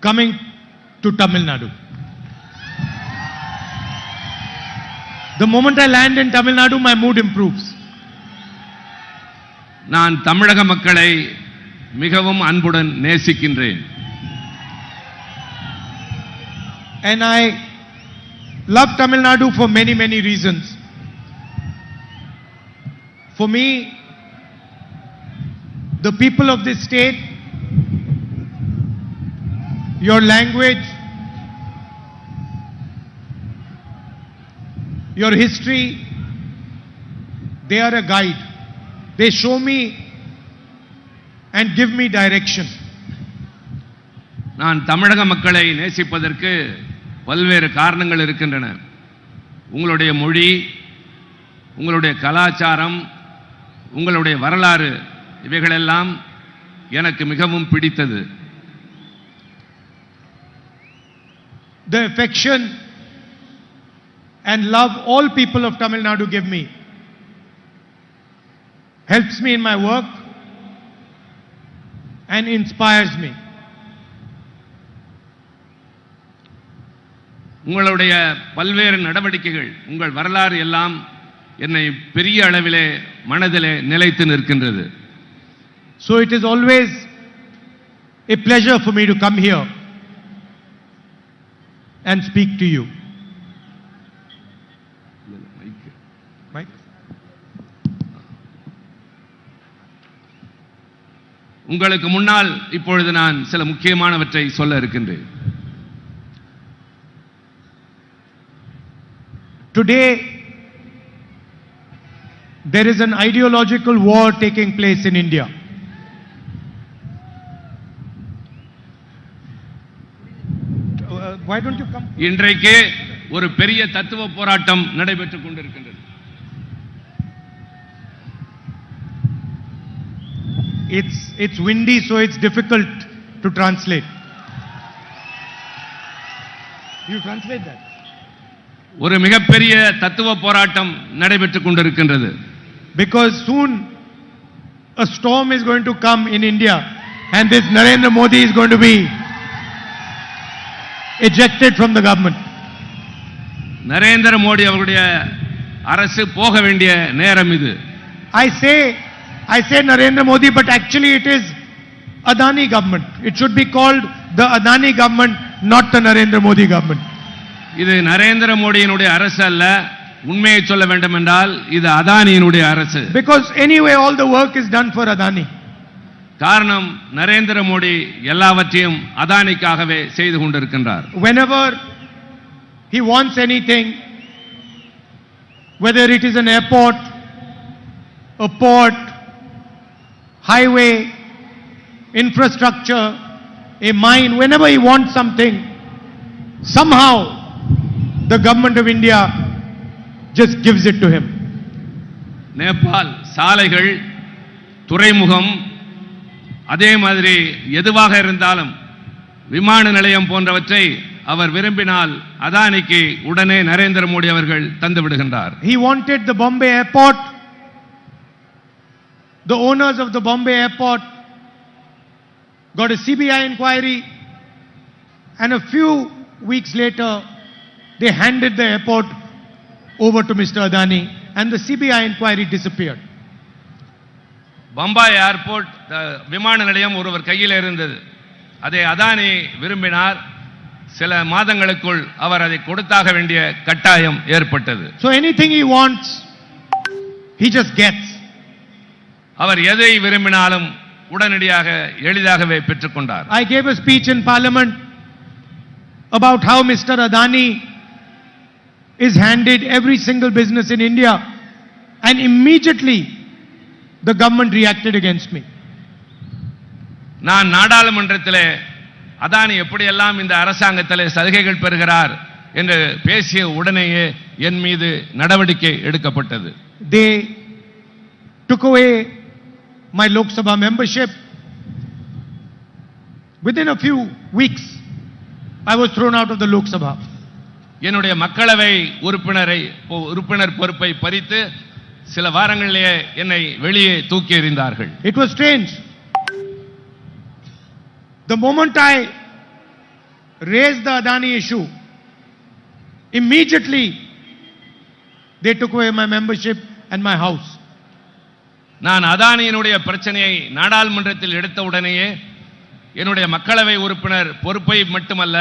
coming to Tamil Nadu. The moment I land in Tamil Nadu, my mood improves. நான் தமிழக மக்களை மிகவும் அன்புடன் நேசிக்கின்றேன். And I love Tamil Nadu for many, many reasons. For me, the people of this state, your language, your history, they are a guide. They show me and give me direction. நான் தமிழக மக்களை நேசிப்பதற்கு பல்வேறு காரணங்கள் இருக்கின்றன. உங்களுடைய மொழி, உங்களுடைய கலாச்சாரம், உங்களுடைய வரலாறு இவைகளெல்லாம் எனக்கு மிகவும் பிடித்தது. The affection and love all people of Tamil Nadu give me helps me in my work and inspires me. உங்களுடைய பல்வேறு நடவடிக்கைகள், உங்கள் வரலாறு எல்லாம் என்னை பெரிய அளவிலே மனதிலே நிலைத்து நிற்கின்றது. So it is always a pleasure for me to come here and speak to you. Mike? உங்களுக்கு முன்னால் இப்பொழுது நான் சில முக்கியமானவற்றை சொல்ல இருக்கின்றேன். Today there is an ideological war taking place in India. Why don't you come? இன்றைக்கு ஒரு பெரிய தத்துவ போராட்டம் நடைபெற்றுக் கொண்டிருக்கின்றது. It's windy, so it's difficult to translate. You translate that. ஒரு மிகப்பெரிய தத்துவ போராட்டம் நடைபெற்றுக் கொண்டிருக்கின்றது. Because soon a storm is going to come in India and this Narendra Modi is going to be ejected from the government. Narendra Modi அவருடைய அரசு போக வேண்டிய நேரம் இது. I say Narendra Modi, but actually it is Adani government. It should be called the Adani government, not the Narendra Modi government. இது நரேந்திர மோடியினுடைய அரசு அல்ல, உண்மையை சொல்ல வேண்டும் என்றால் இது அதானியினுடைய அரசு. Because anyway all the work is done for Adani. காரணம் நரேந்திர மோடி எல்லாவற்றையும் அதானிக்காகவே செய்து கொண்டிருக்கின்றார். Whenever he wants anything, whether it is an airport, a port, highway, infrastructure, a mine, whenever he wants something, somehow the government of India just gives it to him. Nepal சாலைகள், துறைமுகம், அதே மாதிரி எதுவாக இருந்தாலும் விமான நிலையம் போன்றவற்றை அவர் விரும்பினால் அதானிக்கு உடனே நரேந்திர மோடி அவர்கள் தந்து விடுகின்றார். He wanted the Bombay airport. The owners of the Bombay airport got a CBI inquiry, and a few weeks later they handed the airport over to Mr. Adani and the CBI inquiry disappeared. Bombay airport விமான நிலையம் ஒருவர் கையில் இருந்தது. அதை அதானி விரும்பினார். சில மாதங்களுக்குள் அவர் அதை கொடுத்தாக வேண்டிய கட்டாயம் ஏற்பட்டது. So anything he wants, he just gets. அவர் எதை விரும்பினாலும் உடனடியாக எளிதாகவே பெற்றுக்கொண்டார். I gave a speech in Parliament about how Mr. Adani is handed every single business in India, and immediately the government reacted against me. நான் நாடாளுமன்றத்திலே அதானி எப்படியெல்லாம் இந்த அரசாங்கத்திலே சலுகைகள் பெறுகிறார் என்று பேசிய உடனேயே என் மீது நடவடிக்கை எடுக்கப்பட்டது. They took away my Lok Sabha membership. Within a few weeks, I was thrown out of the Lok Sabha. என்னுடைய மக்களவை உறுப்பினர் பொறுப்பை பறித்து சில வாரங்களிலேயே என்னை வெளியே தூக்கி எறிந்தார்கள். It was strange. The moment I raised the Adani issue, immediately they took away my membership and my house. நான் அதானியினுடைய பிரச்சனையை நாடாளுமன்றத்தில் எடுத்த உடனேயே என்னுடைய மக்களவை உறுப்பினர் பொறுப்பை மட்டுமல்ல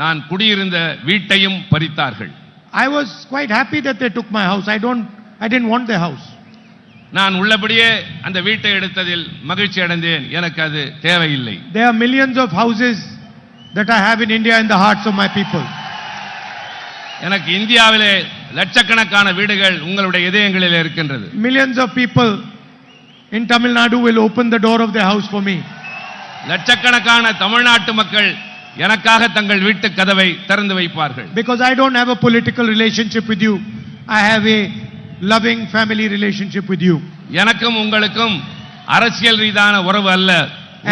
நான் குடியிருந்த வீட்டையும் பறித்தார்கள். I was quite happy that they took my house. I didn't want the house. நான் உள்ளபடியே அந்த வீட்டை எடுத்ததில் மகிழ்ச்சி அடைந்தேன். எனக்கு அது தேவையில்லை. There are millions of houses that I have in India in the hearts of my people. எனக்கு இந்தியாவிலே லட்சக்கணக்கான வீடுகள் உங்களுடைய இதயங்களில் இருக்கின்றது. Millions of people in Tamil Nadu will open the door of their house for me. லட்சக்கணக்கான தமிழ்நாட்டு மக்கள் எனக்காக தங்கள் வீட்டு கதவை திறந்து வைப்பார்கள். Because I don't have a political relationship with you. I have a loving family relationship with you. எனக்கும் உங்களுக்கும் அரசியல் ரீதியான உறவு அல்ல.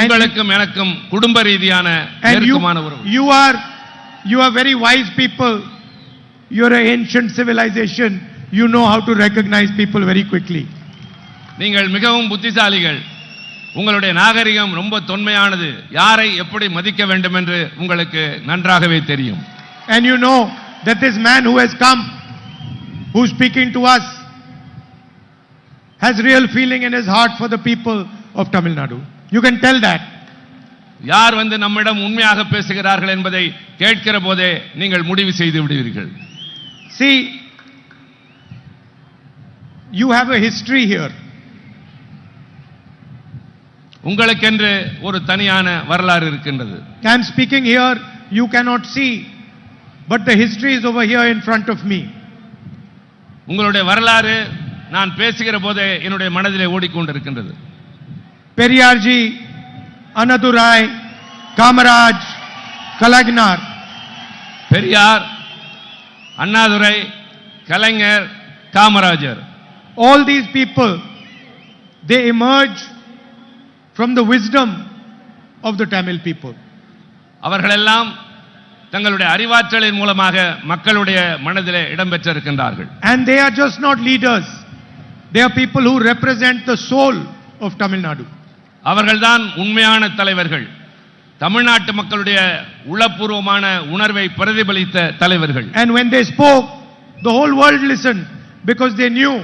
உங்களுக்கும் எனக்கும் குடும்ப ரீதியான நெருக்கமான உறவு. You are very wise people. You are an ancient civilization. You know how to recognize people very quickly. நீங்கள் மிகவும் புத்திசாலிகள். உங்களுடைய நாகரிகம் ரொம்ப தொன்மையானது. யாரை எப்படி மதிக்க வேண்டும் என்று உங்களுக்கு நன்றாகவே தெரியும். And you know that this man who has come, who is speaking to us, has real feeling in his heart for the people of Tamil Nadu. You can tell that. யார் வந்து நம்மிடம் உண்மையாக பேசுகிறார்கள் என்பதை கேட்கிற போதே நீங்கள் முடிவு செய்து விடுவீர்கள். See, you have a history here. உங்களுக்கென்று ஒரு தனியான வரலாறு இருக்கின்றது. I am speaking here, you cannot see, but the history is over here in front of me. உங்களுடைய வரலாறு நான் பேசுகிற போதே என்னுடைய மனதிலே ஓடிக்கொண்டிருக்கின்றது. Periyarji, Anadurai, Kamaraj, Kalagnar. Periyar, Annadurai, Kalaignar, Kamarajar. All these people, they emerge from the wisdom of the Tamil people. அவர்களெல்லாம் தங்களுடைய அறிவாற்றலின் மூலமாக மக்களுடைய மனதிலே இடம்பெற்றிருக்கின்றார்கள். And they are just not leaders. They are people who represent the soul of Tamil Nadu. அவர்கள்தான் உண்மையான தலைவர்கள். தமிழ்நாட்டு மக்களுடைய உளப்பூர்வமான உணர்வை பிரதிபலித்த தலைவர்கள். And when they spoke, the whole world listened because they knew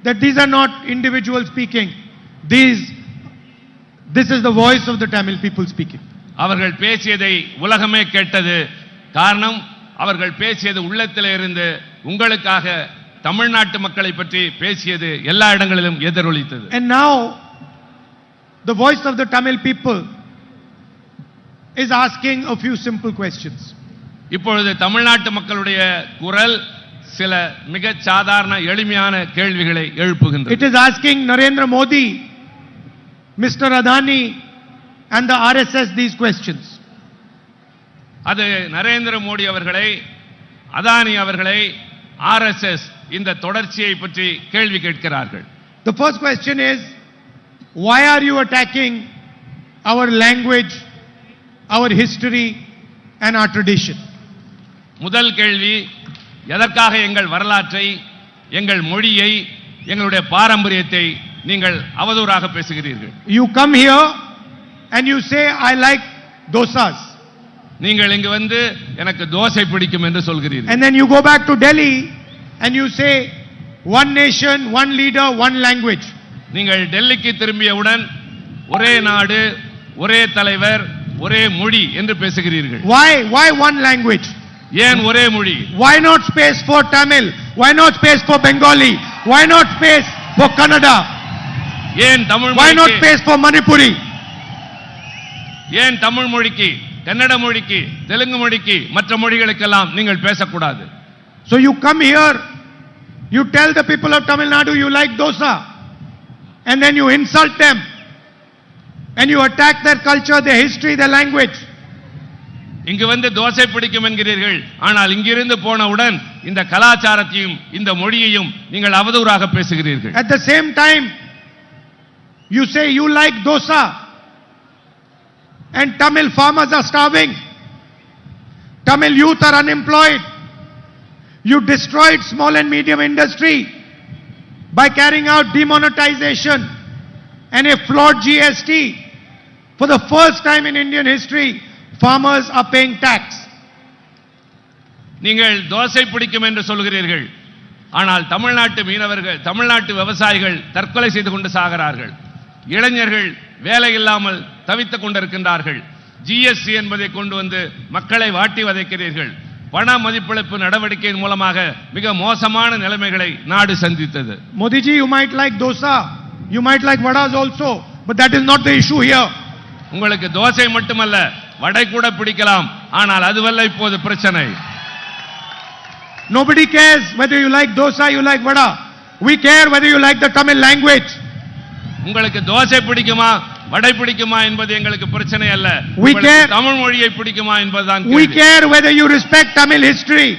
that these are not individuals speaking. This is the voice of the Tamil people speaking. அவர்கள் பேசியதை உலகமே கேட்டது. காரணம் அவர்கள் பேசியது உள்ளத்திலே இருந்து உங்களுக்காக தமிழ்நாட்டு மக்களை பற்றி பேசியது எல்லா இடங்களிலும் எதிரொலித்தது. And now the voice of the Tamil people is asking a few simple questions. இப்பொழுது தமிழ்நாட்டு மக்களுடைய குரல் சில மிக சாதாரண எளிமையான கேள்விகளை எழுப்புகின்றது. It is asking Narendra Modi, Mr. Adani and the RSS these questions. அது நரேந்திர மோடி அவர்களை, அதானி அவர்களை, RSS இந்த தொடர்ச்சியை பற்றி கேள்வி கேட்கிறார்கள். The first question is, why are you attacking our language, our history and our tradition? முதல் கேள்வி, எதற்காக எங்கள் வரலாற்றை, எங்கள் மொழியை, எங்களுடைய பாரம்பரியத்தை நீங்கள் அவதூறாக பேசுகிறீர்கள்? You come here and you say I like dosas. நீங்கள் இங்கு வந்து எனக்கு தோசை பிடிக்கும் என்று சொல்கிறீர்கள். And then you go back to Delhi and you say one nation, one leader, one language. நீங்கள் டெல்லிக்கு திரும்பியவுடன் ஒரே நாடு, ஒரே தலைவர், ஒரே மொழி என்று பேசுகிறீர்கள். Why one language? ஏன் ஒரே மொழி? Why not space for Tamil? Why not space for Bengali? Why not space for Kannada? ஏன் தமிழ் Why not மொழிக்கு? space for Manipuri? ஏன் தமிழ் மொழிக்கு, கன்னட மொழிக்கு, தெலுங்கு மொழிக்கு, மற்ற மொழிகளுக்கெல்லாம் நீங்கள் பேசக்கூடாது? So you come here, you tell the people of Tamil Nadu you like dosa, and then you insult them, and you attack their culture, their history, their language. இங்கு வந்து தோசை பிடிக்கும் என்கிறீர்கள். ஆனால் இங்கிருந்து போனவுடன் இந்த கலாச்சாரத்தையும் இந்த மொழியையும் நீங்கள் அவதூறாக பேசுகிறீர்கள். At the same time, you say you like dosa, and Tamil farmers are starving. Tamil youth are unemployed. You destroyed small and medium industry by carrying out demonetization and a flawed GST. For the first time in Indian history, farmers are paying tax. நீங்கள் தோசை பிடிக்கும் என்று சொல்கிறீர்கள், ஆனால் தமிழ்நாட்டு மீனவர்கள், தமிழ்நாட்டு விவசாயிகள் தற்கொலை செய்து கொண்டு சாகிறார்கள். இளைஞர்கள் வேலை இல்லாமல் தவித்துக் கொண்டிருக்கின்றார்கள். ஜிஎஸ்டி என்பதை கொண்டு வந்து மக்களை வாட்டி வதைக்கிறீர்கள். பண மதிப்பிழப்பு நடவடிக்கையின் மூலமாக மிக மோசமான நிலைமைகளை நாடு சந்தித்தது. Modi ji, you might like dosa, you might like vadas also, but that is not the issue here. உங்களுக்கு தோசை மட்டுமல்ல, வடை கூட பிடிக்கலாம், ஆனால் அதுவல்ல இப்போது பிரச்சனை. Nobody cares whether you like dosa, you like vada. We care whether you like the Tamil language. உங்களுக்கு தோசை பிடிக்குமா வடை பிடிக்குமா என்பது எங்களுக்கு பிரச்சனை அல்ல. தமிழ் மொழியை பிடிக்குமா என்பதுதான் கேள்வி. We care whether you respect Tamil history.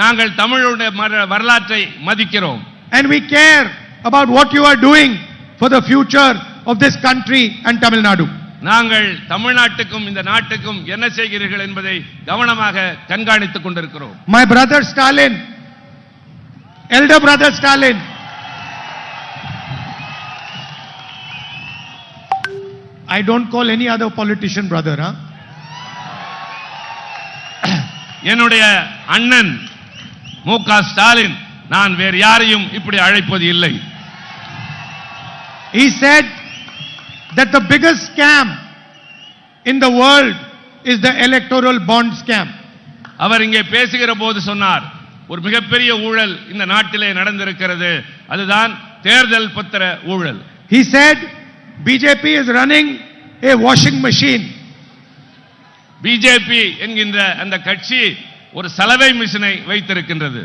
நாங்கள் தமிழுடைய வரலாற்றை மதிக்கிறோம். And we care about what you are doing for the future of this country and Tamil Nadu. நாங்கள் தமிழ்நாட்டுக்கும் இந்த நாட்டுக்கும் என்ன செய்கிறீர்கள் என்பதை கவனமாக கண்காணித்துக் கொண்டிருக்கிறோம். My brother Stalin, elder brother Stalin, I don't call any other politician brother, huh? என்னுடைய அண்ணன் மு.க. ஸ்டாலின், நான் வேறு யாரையும் இப்படி அழைப்பது இல்லை. He said that the biggest scam in the world is the electoral bond scam. அவர் இங்கே பேசுகிற போது சொன்னார், ஒரு மிகப்பெரிய ஊழல் இந்த நாட்டிலே நடந்திருக்கிறது, அதுதான் தேர்தல் பத்திர ஊழல். He said BJP is running a washing machine. BJP என்கின்ற அந்த கட்சி ஒரு சலவை மிஷினை வைத்திருக்கின்றது.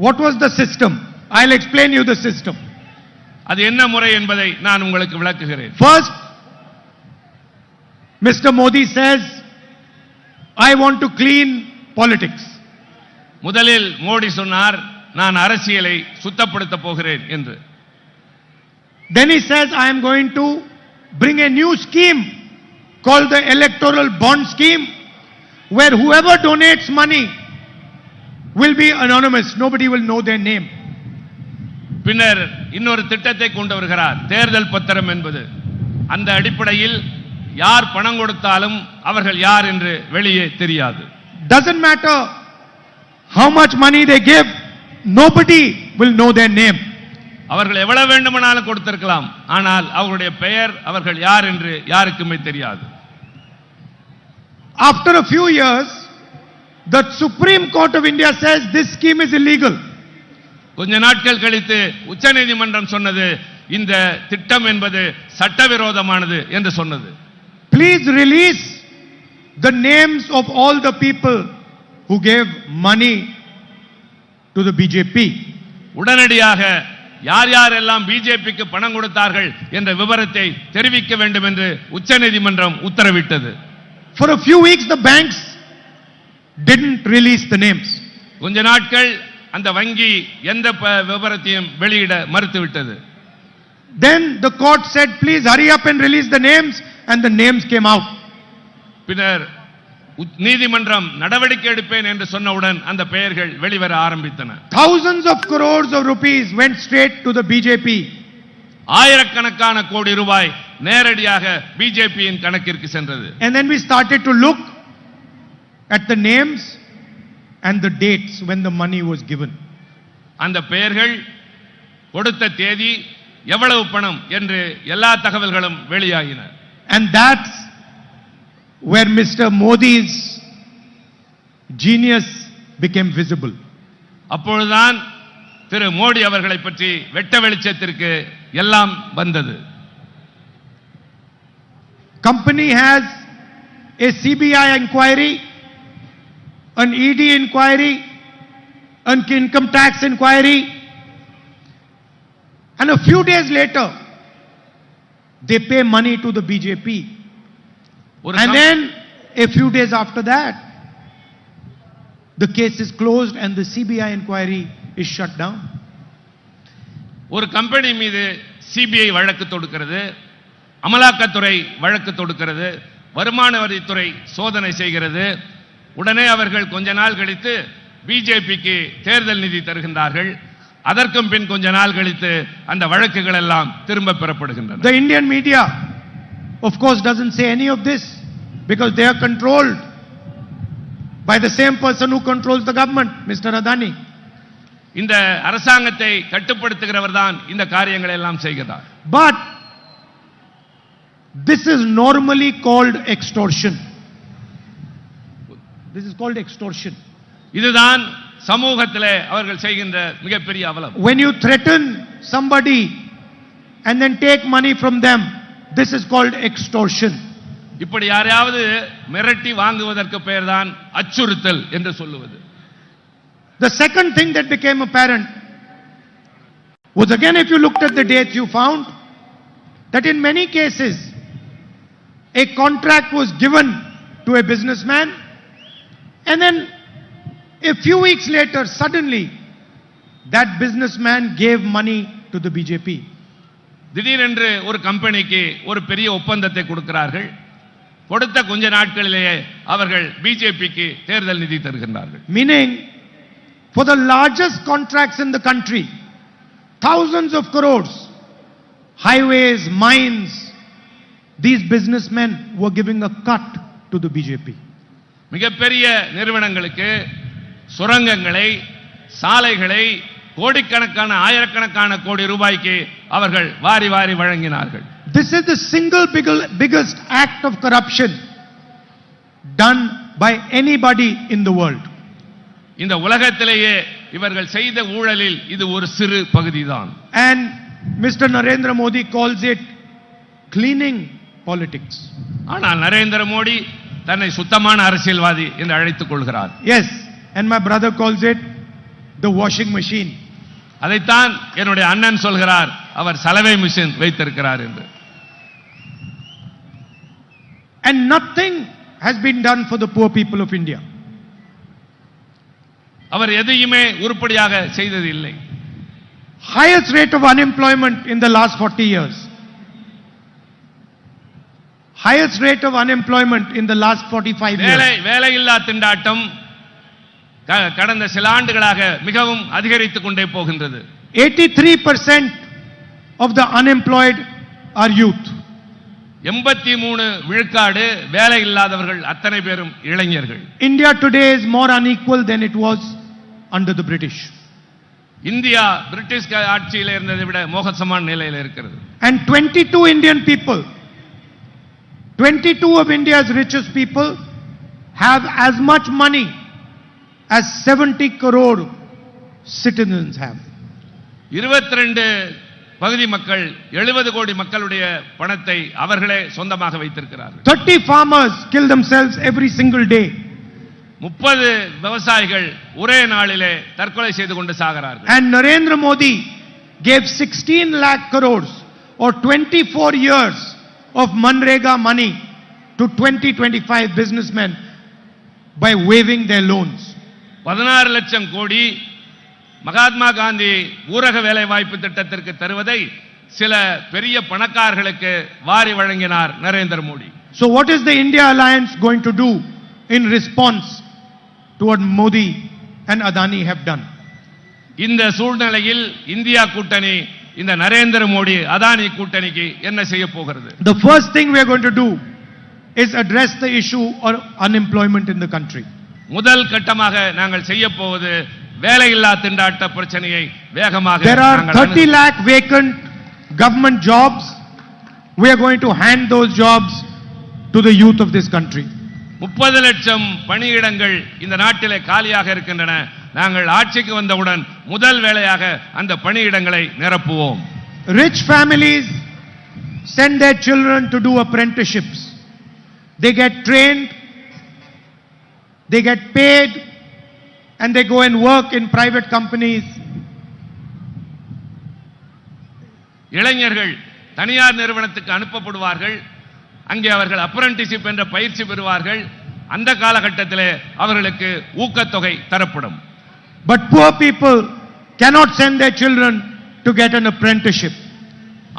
What was the system? I'll explain you the system. அது என்ன முறை என்பதை நான் உங்களுக்கு விளக்குகிறேன். First, Mr. Modi says, I want to clean politics. முதலில் மோடி சொன்னார், நான் அரசியலை சுத்தப்படுத்த போகிறேன் என்று. Then he says, I am going to bring a new scheme called the electoral bond scheme, where whoever donates money will be anonymous. Nobody will know their name. பின்னர் இன்னொரு திட்டத்தை கொண்டு வருகிறார், தேர்தல் பத்திரம் என்பது. அந்த அடிப்படையில் யார் பணம் கொடுத்தாலும் அவர்கள் யார் என்று வெளியே தெரியாது. Doesn't matter how much money they give, nobody will know their name. அவர்கள் எவ்வளவு வேண்டுமானாலும் கொடுத்திருக்கலாம், ஆனால் அவருடைய பெயர், அவர்கள் யார் என்று யாருக்குமே தெரியாது. After a few years, the Supreme Court of India says this scheme is illegal. கொஞ்ச நாட்கள் கழித்து உச்சநீதிமன்றம் சொன்னது, இந்த திட்டம் என்பது சட்டவிரோதமானது என்று சொன்னது. Please release the names of all the people who gave money to the BJP. உடனடியாக யார் யாரெல்லாம் பிஜேபிக்கு பணம் கொடுத்தார்கள் என்ற விவரத்தை தெரிவிக்க வேண்டும் என்று உச்சநீதிமன்றம் உத்தரவிட்டது. For a few weeks the banks didn't release the names. கொஞ்ச நாட்கள் அந்த வங்கி எந்த விவரத்தையும் வெளியிட மறுத்துவிட்டது. Then the court said, please hurry up and release the names, and the names came out. பின்னர் நீதிமன்றம் நடவடிக்கை எடுப்பேன் என்று சொன்னவுடன் அந்த பெயர்கள் வெளிவர ஆரம்பித்தன. Thousands of crores of rupees went straight to the BJP. ஆயிரக்கணக்கான கோடி ரூபாய் நேரடியாக பிஜேபியின் கணக்கிற்கு சென்றது. And then we started to look at the names and the dates when the money was given. அந்த பெயர்கள், கொடுத்த தேதி, எவ்வளவு பணம் என்று எல்லா தகவல்களும் வெளியாகின. And that's where Mr. Modi's genius became visible. அப்பொழுதுதான் திரு மோடி அவர்களை பற்றி வெட்ட வெளிச்சத்திற்கு எல்லாம் வந்தது. Company has a CBI inquiry, an ED inquiry, an income tax inquiry, and a few days later they pay money to the BJP. And then a few days after that the case is closed and the CBI inquiry is shut down. ஒரு company மீது CBI வழக்கு தொடுக்கிறது, அமலாக்கத்துறை வழக்கு தொடுக்கிறது, வருமான வரித்துறை சோதனை செய்கிறது. உடனே அவர்கள் கொஞ்ச நாள் கழித்து பிஜேபிக்கு தேர்தல் நிதி தருகின்றார்கள். அதற்கும் பின் கொஞ்ச நாள் கழித்து அந்த வழக்குகள் எல்லாம் திரும்ப பெறப்படுகின்றன. The Indian media of course doesn't say any of this because they are controlled by the same person who controls the government, Mr. Adani. இந்த அரசாங்கத்தை கட்டுப்படுத்துகிறவர் தான் இந்த காரியங்களை எல்லாம் செய்கிறார். But this is normally called extortion. This is called extortion. இதுதான் சமூகத்திலே அவர்கள் செய்கின்ற மிகப்பெரிய அவலம். When you threaten somebody and then take money from them, this is called extortion. இப்படி யாரையாவது மிரட்டி வாங்குவதற்கு பெயர்தான் அச்சுறுத்தல் என்று சொல்லுவது. The second thing that became apparent was, again, if you looked at the dates, you found that in many cases a contract was given to a businessman, and then a few weeks later suddenly that businessman gave money to the BJP. திடீரென்று ஒரு கம்பெனிக்கு ஒரு பெரிய ஒப்பந்தத்தை கொடுக்கிறார்கள். கொடுத்த கொஞ்ச நாட்களிலேயே அவர்கள் பிஜேபிக்கு தேர்தல் நிதி தருகின்றார்கள். Meaning, for the largest contracts in the country, thousands of crores, highways, mines, these businessmen were giving a cut to the BJP. மிகப்பெரிய நிறுவனங்களுக்கு சுரங்கங்களை, சாலைகளை, கோடிக்கணக்கான ஆயிரக்கணக்கான கோடி ரூபாய்க்கு அவர்கள் வாரி வாரி வழங்கினார்கள். This is the single biggest act of corruption done by anybody in the world. இந்த உலகத்திலேயே இவர்கள் செய்த ஊழலில் இது ஒரு சிறு பகுதிதான். And Mr. Narendra Modi calls it cleaning politics. ஆனால் நரேந்திர மோடி தன்னை சுத்தமான அரசியல்வாதி என்று அழைத்துக் கொள்கிறார். Yes, and my brother calls it the washing machine. அதைத்தான் என்னுடைய அண்ணன் சொல்கிறார், அவர் சலவை மிஷின் வைத்திருக்கிறார் என்று. And nothing has been done for the poor people of India. அவர் எதையுமே உருப்படியாக செய்தது இல்லை. Highest rate of unemployment in the last 40 years. Highest rate of unemployment in the last 45 years. வேலையில்லா திண்டாட்டம் கடந்த சில ஆண்டுகளாக மிகவும் அதிகரித்துக் கொண்டே போகின்றது. 83% of the unemployed are youth. 83 விழுக்காடு வேலை இல்லாதவர்கள் அத்தனை பேரும் இளைஞர்கள். India today is more unequal than it was under the British. India British ஆட்சியில் இருந்ததை விட மோசமான நிலையில் இருக்கிறது. And 22 Indian people, 22 of India's richest people have as much money as 70 crore citizens have. 22 பகுதி மக்கள் 70 கோடி மக்களுடைய பணத்தை அவர்களே சொந்தமாக வைத்திருக்கிறார்கள். 30 farmers kill themselves every single day. 30 விவசாயிகள் ஒரே நாளிலே தற்கொலை செய்து கொண்டு சாகிறார்கள். And Narendra Modi gave 16 lakh crores or 24 years of Manrega money to 20-25 businessmen by waiving their loans. 16 லட்சம் கோடி மகாத்மா காந்தி ஊரக வேலை வாய்ப்பு திட்டத்திற்கு தருவதை சில பெரிய பணக்காரர்களுக்கு வாரி வழங்கினார் Narendra Modi. So what is the India alliance going to do in response to what Modi and Adani have done? இந்த சூழ்நிலையில் இந்தியா கூட்டணி இந்த நரேந்திர மோடி அதானி கூட்டணிக்கு என்ன செய்ய போகிறது? The first thing we are going to do is address the issue of unemployment in the country. முதல் கட்டமாக நாங்கள் செய்ய போவது வேலையில்லா திண்டாட்ட பிரச்சனையை வேகமாக. There are 30 lakh vacant government jobs. We are going to hand those jobs to the youth of this country. 30 லட்சம் பணியிடங்கள் இந்த நாட்டிலே காலியாக இருக்கின்றன. நாங்கள் ஆட்சிக்கு வந்தவுடன் முதல் வேலையாக அந்த பணியிடங்களை நிரப்புவோம். Rich families send their children to do apprenticeships. They get trained, they get paid, and they go and work in private companies. இளைஞர்கள் தனியார் நிறுவனத்துக்கு அனுப்பப்படுவார்கள். அங்கே அவர்கள் அப்ரண்டிஸ்ஷிப் என்ற பயிற்சி பெறுவார்கள். அந்த காலகட்டத்திலே அவர்களுக்கு ஊக்கத்தொகை தரப்படும். But poor people cannot send their children to get an apprenticeship.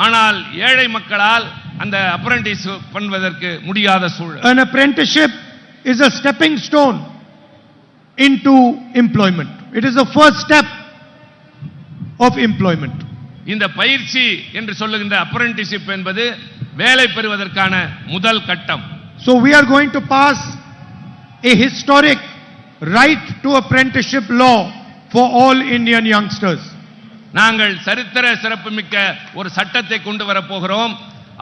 ஆனால் ஏழை மக்களால் அந்த அப்ரண்டிஸ் பண்ணுவதற்கு முடியாத சூழல். An apprenticeship is a stepping stone into employment. It is the first step of employment. இந்த பயிற்சி என்று சொல்லுகின்ற அப்ரண்டிஸ்ஷிப் என்பது வேலை பெறுவதற்கான முதல் கட்டம். So we are going to pass a historic right to apprenticeship law for all Indian youngsters. நாங்கள் சரித்திர சிறப்புமிக்க ஒரு சட்டத்தை கொண்டு வர போகிறோம்.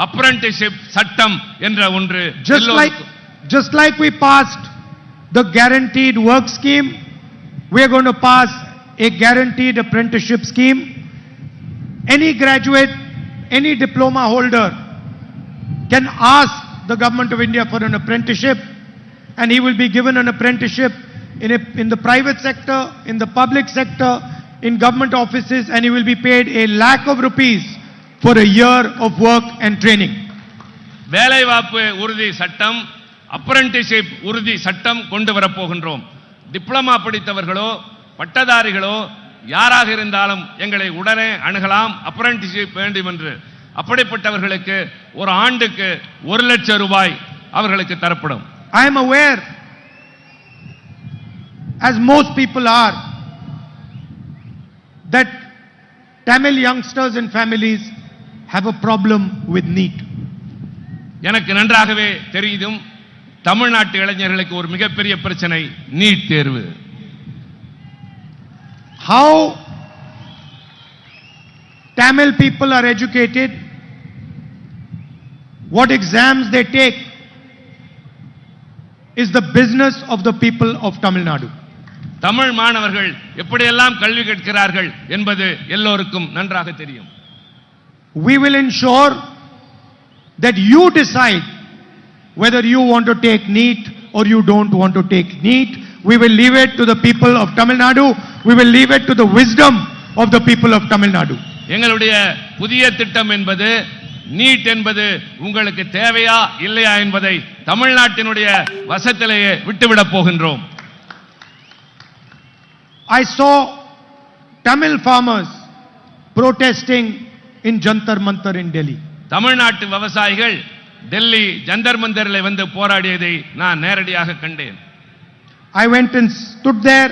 apprenticeship சட்டம் என்ற ஒன்று. Just like we passed the guaranteed work scheme, we are going to pass a guaranteed apprenticeship scheme. Any graduate, any diploma holder can ask the government of India for an apprenticeship, and he will be given an apprenticeship in the private sector, in the public sector, in government offices, and he will be paid ₹1,00,000 for a year of work and training. வேலைவாய்ப்பு உறுதி சட்டம், apprenticeship உறுதி சட்டம் கொண்டு வர போகின்றோம். Diploma படித்தவர்களோ பட்டதாரிகளோ யாராக இருந்தாலும் எங்களை உடனே அணுகலாம். அப்ரண்டிஸ்ஷிப் வேண்டும் என்று. அப்படிப்பட்டவர்களுக்கு ஒரு ஆண்டுக்கு ₹1,00,000 அவர்களுக்கு தரப்படும். I am aware, as most people are, that Tamil youngsters and families have a problem with NEET. எனக்கு நன்றாகவே தெரியும், தமிழ்நாட்டு இளைஞர்களுக்கு ஒரு மிகப்பெரிய பிரச்சனை நீட் தேர்வு. How Tamil people are educated, what exams they take, is the business of the people of Tamil Nadu. Tamil மாணவர்கள் எப்படியெல்லாம் கல்வி கற்கிறார்கள் என்பது எல்லோருக்கும் நன்றாக தெரியும். We will ensure that you decide whether you want to take NEET or you don't want to take NEET. We will leave it to the people of Tamil Nadu. We will leave it to the wisdom of the people of Tamil Nadu. எங்களுடைய புதிய திட்டம் என்பது NEET என்பது உங்களுக்கு தேவையா இல்லையா என்பதை தமிழ்நாட்டினுடைய வசத்திலேயே விட்டுவிடப் போகின்றோம். I saw Tamil farmers protesting in Jantar Mantar in Delhi. தமிழ்நாட்டு விவசாயிகள் டெல்லி ஜந்தர் மந்தரில் வந்து போராடியதை நான் நேரடியாக கண்டேன். I went and stood there.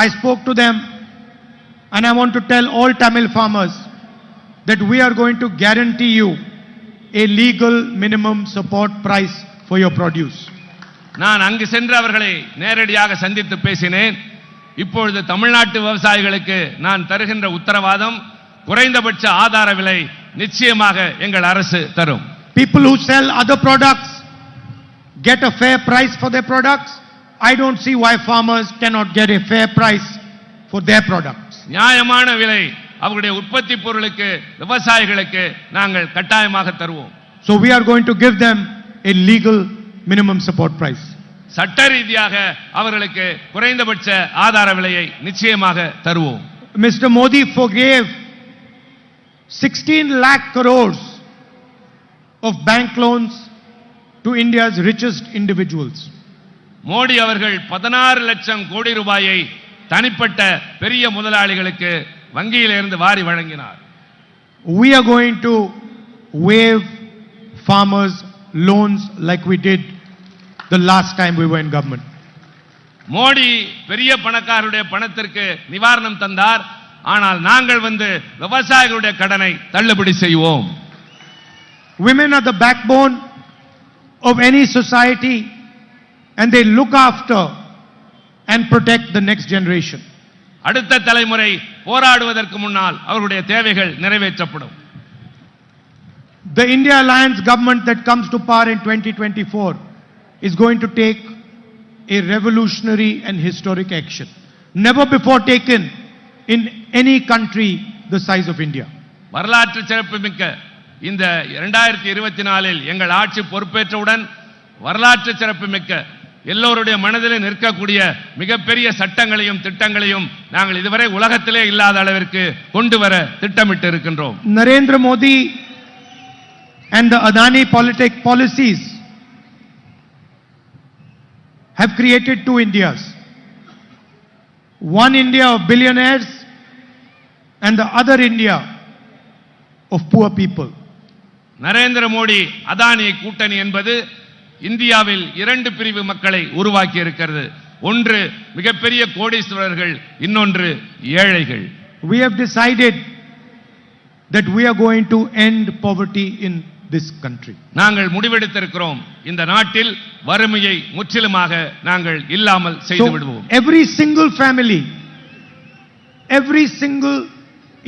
I spoke to them, and I want to tell all Tamil farmers that we are going to guarantee you a legal minimum support price for your produce. நான் அங்கு சென்று அவர்களை நேரடியாக சந்தித்து பேசினேன். இப்பொழுது தமிழ்நாட்டு விவசாயிகளுக்கு நான் தருகின்ற உத்தரவாதம் குறைந்தபட்ச ஆதார விலை நிச்சயமாக எங்கள் அரசு தரும். People who sell other products get a fair price for their products. I don't see why farmers cannot get a fair price for their products. நியாயமான விலை அவருடைய உற்பத்தி பொருளுக்கு விவசாயிகளுக்கு நாங்கள் கட்டாயமாக தருவோம். So we are going to give them a legal minimum support price. சட்ட ரீதியாக அவர்களுக்கு குறைந்தபட்ச ஆதார விலையை நிச்சயமாக தருவோம். Mr. Modi forgave 16 lakh crores of bank loans to India's richest individuals. Modi அவர்கள் 16 லட்சம் கோடி ரூபாயை தனிப்பட்ட பெரிய முதலாளிகளுக்கு வங்கியிலிருந்து வாரி வழங்கினார். We are going to waive farmers loans like we did the last time we were in government. Modi பெரிய பணக்காரருடைய பணத்திற்கு நிவாரணம் தந்தார். ஆனால் நாங்கள் வந்து விவசாயிகளுடைய கடனை தள்ளுபடி செய்வோம். Women are the backbone of any society, and they look after and protect the next generation. அடுத்த தலைமுறை போராடுவதற்கு முன்னால் அவருடைய தேவைகள் நிறைவேற்றப்படும். The India Alliance government that comes to power in 2024 is going to take a revolutionary and historic action, never before taken in any country the size of India. வரலாற்று சிறப்புமிக்க இந்த 2024இல் எங்கள் ஆட்சி பொறுப்பேற்றவுடன் வரலாற்று சிறப்புமிக்க எல்லோருடைய மனதிலே நிற்கக்கூடிய மிகப்பெரிய சட்டங்களையும் திட்டங்களையும் நாங்கள் இதுவரை உலகத்திலே இல்லாத அளவிற்கு கொண்டு வர திட்டமிட்டு இருக்கின்றோம். Narendra Modi and the Adani policies have created two Indias. One India of billionaires and the other India of poor people. Narendra Modi Adani கூட்டணி என்பது இந்தியாவில் இரண்டு பிரிவு மக்களை உருவாக்கி இருக்கிறது. ஒன்று மிகப்பெரிய கோடீஸ்வரர்கள், இன்னொன்று ஏழைகள். We have decided that we are going to end poverty in this country. நாங்கள் முடிவெடுத்திருக்கிறோம் இந்த நாட்டில் வறுமையை முற்றிலுமாக நாங்கள் இல்லாமல் செய்து விடுவோம். Every single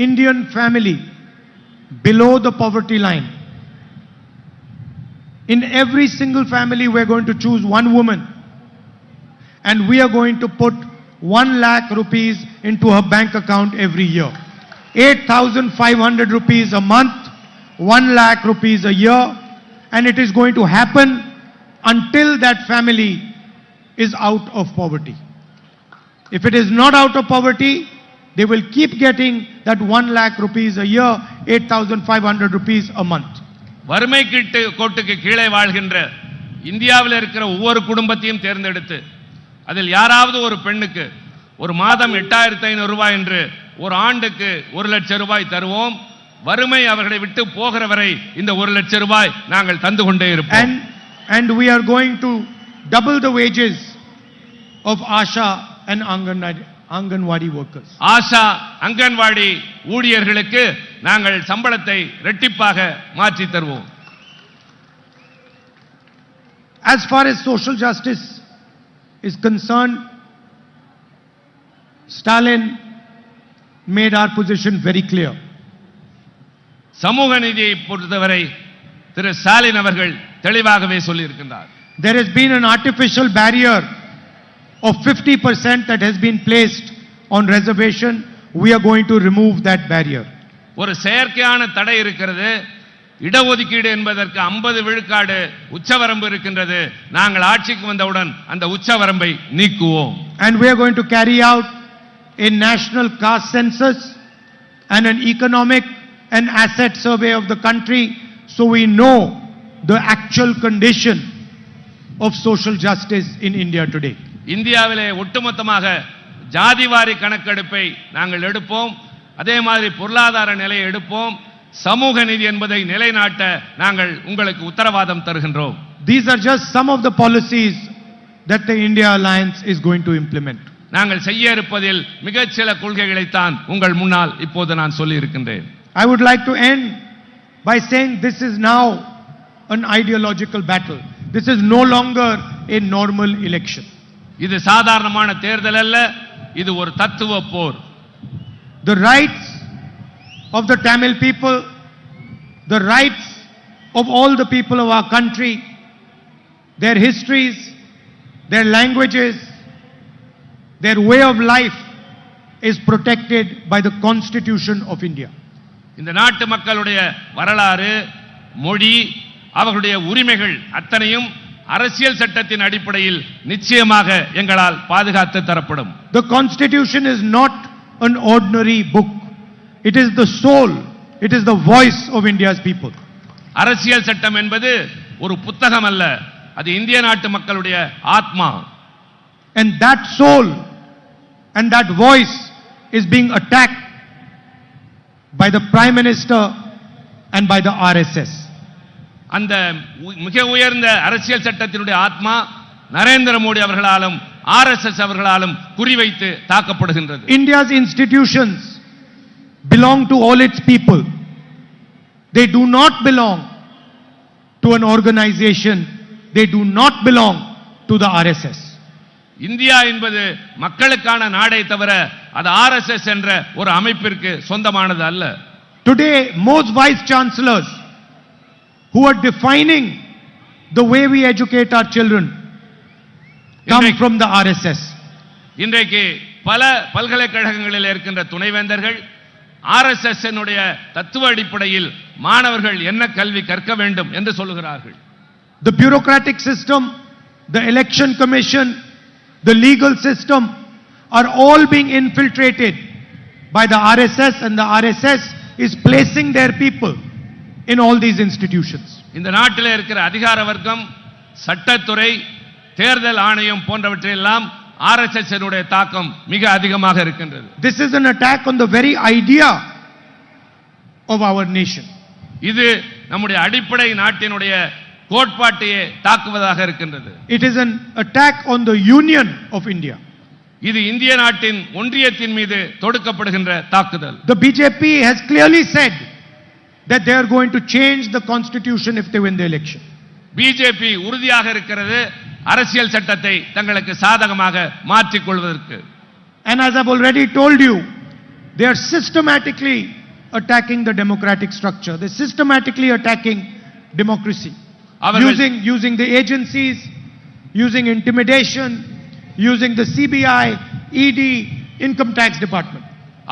Indian family below the poverty line, in every single family we are going to choose one woman and we are going to put 1 lakh rupees into her bank account every year. 8,500 rupees a month, 1 lakh rupees a year, and it is going to happen until that family is out of poverty. If it is not out of poverty, they will keep getting that 1 lakh rupees a year, 8,500 rupees a month. வறுமை கோட்டுக்கு கீழே வாழ்கின்ற இந்தியாவில் இருக்கிற ஒவ்வொரு குடும்பத்தையும் தேர்ந்தெடுத்து அதில் யாராவது ஒரு பெண்ணுக்கு ஒரு மாதம் 8,500 ரூபாய் என்று ஒரு ஆண்டுக்கு 1 லட்சம் ரூபாய் தருவோம். வறுமை அவர்களை விட்டு போகிற வரை இந்த 1 லட்சம் ரூபாய் நாங்கள் தந்து கொண்டே இருப்போம். And we are going to double the wages of Asha and Anganwadi workers. Asha anganwadi ஊழியர்களுக்கு நாங்கள் சம்பளத்தை இரட்டிப்பாக மாற்றி தருவோம். As far as social justice is concerned, Stalin made our position very clear. சமூக நீதியை பொறுத்தவரை திரு ஸ்டாலின் அவர்கள் தெளிவாகவே சொல்லி இருக்கின்றார். There has been an artificial barrier of 50% that has been placed on reservation. We are going to remove that barrier. ஒரு செயற்கையான தடை இருக்கிறது. இடஒதுக்கீடு என்பதற்கு 50 விழுக்காடு உச்சவரம்பு இருக்கின்றது. நாங்கள் ஆட்சிக்கு வந்தவுடன் அந்த உச்சவரம்பை நீக்குவோம். And we are going to carry out a national caste census and an economic and asset survey of the country, so we know the actual condition of social justice in India today. இந்தியாவிலே ஒட்டுமொத்தமாக ஜாதிவாரி கணக்கெடுப்பை நாங்கள் எடுப்போம். அதே மாதிரி பொருளாதார நிலையை எடுப்போம். சமூக நீதி என்பதை நிலைநாட்ட நாங்கள் உங்களுக்கு உத்தரவாதம் தருகின்றோம். These are just some of the policies that the India Alliance is going to implement. நாங்கள் செய்ய இருப்பதில் மிகச் சில கொள்கைகளை தான் உங்கள் முன்னால் இப்போது நான் சொல்லி இருக்கின்றேன். I would like to end by saying this is now an ideological battle. This is no longer a normal election. இது சாதாரணமான தேர்தல் அல்ல, இது ஒரு தத்துவ போர். The rights of the Tamil people, the rights of all the people of our country, their histories, their languages, their way of life is protected by the Constitution of India. இந்த நாட்டு மக்களுடைய வரலாறு, மொழி, அவர்களுடைய உரிமைகள் அத்தனையும் அரசியல் சட்டத்தின் அடிப்படையில் நிச்சயமாக எங்களால் பாதுகாத்து தரப்படும். The Constitution is not an ordinary book. It is the soul, it is the voice of India's people. அரசியல் சட்டம் என்பது ஒரு புத்தகம் அல்ல, அது இந்திய நாட்டு மக்களுடைய ஆத்மா. And that soul and that voice is being attacked by the Prime Minister and by the RSS. அந்த மிக உயர்ந்த அரசியல் சட்டத்தினுடைய ஆத்மா நரேந்திர மோடி அவர்களாலும் RSS அவர்களாலும் குறிவைத்து தாக்கப்படுகின்றது. India's institutions belong to all its people. They do not belong to an organization. They do not belong to the RSS. India என்பது மக்களுக்கான நாடே தவிர அது RSS என்ற ஒரு அமைப்பிற்கு சொந்தமானது அல்ல. Today most vice chancellors who are defining the way we educate our children come from the RSS. இன்றைக்கு பல பல்கலைக்கழகங்களில் இருக்கின்ற துணைவேந்தர்கள் RSS னுடைய தத்துவ அடிப்படையில் மாணவர்கள் என்ன கல்வி கற்க வேண்டும் என்று சொல்லுகிறார்கள். The bureaucratic system, the election commission, the legal system are all being infiltrated by the RSS, and the RSS is placing their people in all these institutions. இந்த நாட்டில் இருக்கிற அதிகார வர்க்கம், சட்டத்துறை, தேர்தல் ஆணையம் போன்றவற்றையெல்லாம் RSS னுடைய தாக்கம் மிக அதிகமாக இருக்கின்றது. This is an attack on the very idea of our nation. இது நம்முடைய அடிப்படை நாட்டினுடைய கோட்பாட்டையே தாக்குவதாக இருக்கின்றது. It is an attack on the union of India. இது இந்திய நாட்டின் ஒன்றியத்தின் மீது தொடுக்கப்படுகின்ற தாக்குதல். The BJP has clearly said that they are going to change the constitution if they win the election. BJP உறுதியாக இருக்கிறது அரசியல் சட்டத்தை தங்களுக்கு சாதகமாக மாற்றிக் கொள்வதற்கு. And as I've already told you, they are systematically attacking the democratic structure. They're systematically attacking democracy. Using the agencies, using intimidation, using the CBI, ED, income tax department.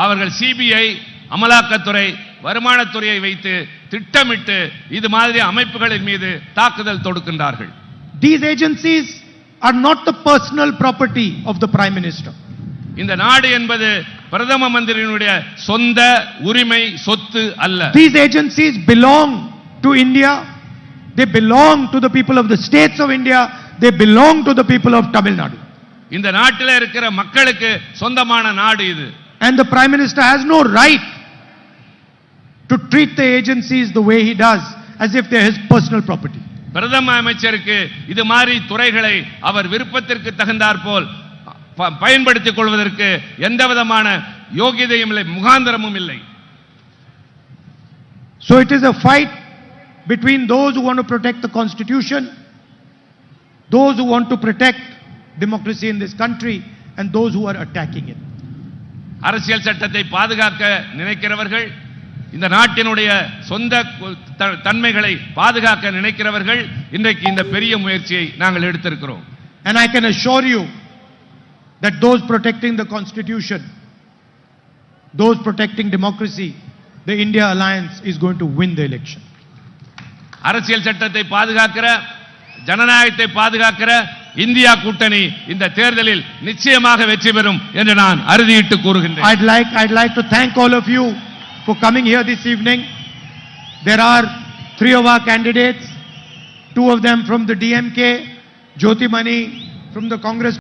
அவர்கள் CBI, அமலாக்கத்துறை, வருமானத்துறையை வைத்து திட்டமிட்டு இது மாதிரி அமைப்புகளின் மீது தாக்குதல் தொடுக்கின்றார்கள். These agencies are not the personal property of the Prime Minister. இந்த நாடு என்பது பிரதம மந்திரியினுடைய சொந்த உரிமை சொத்து அல்ல. These agencies belong to India. They belong to the people of the states of India. They belong to the people of Tamil Nadu. இந்த நாட்டில் இருக்கிற மக்களுக்கு சொந்தமான நாடு இது. And the Prime Minister has no right to treat the agencies the way he does, as if they are his personal property. பிரதம அமைச்சருக்கு இது மாதிரி துறைகளை அவர் விருப்பத்திற்கு தகுந்தாற்போல் பயன்படுத்திக் கொள்வதற்கு எந்தவிதமான யோகியதையும் இல்லை, முகாந்திரமும் இல்லை. So it is a fight between those who want to protect the constitution, those who want to protect democracy in this country, and those who are attacking it. அரசியல் சட்டத்தை பாதுகாக்க நினைக்கிறவர்கள், இந்த நாட்டினுடைய சொந்த தன்மைகளை பாதுகாக்க நினைக்கிறவர்கள் இன்றைக்கு இந்த பெரிய முயற்சியை நாங்கள் எடுத்திருக்கிறோம். And I can assure you that those protecting the constitution, those protecting democracy, the India alliance is going to win the election. அரசியல் சட்டத்தை பாதுகாக்கிற, ஜனநாயகத்தை பாதுகாக்கிற இந்தியா கூட்டணி இந்த தேர்தலில் நிச்சயமாக வெற்றி பெறும் என்று நான் அறுதியிட்டு கூறுகின்றேன். I'd like to thank all of you for coming here this evening. There are 3 of our candidates, 2 of them from the DMK, Jyotimani from the Congress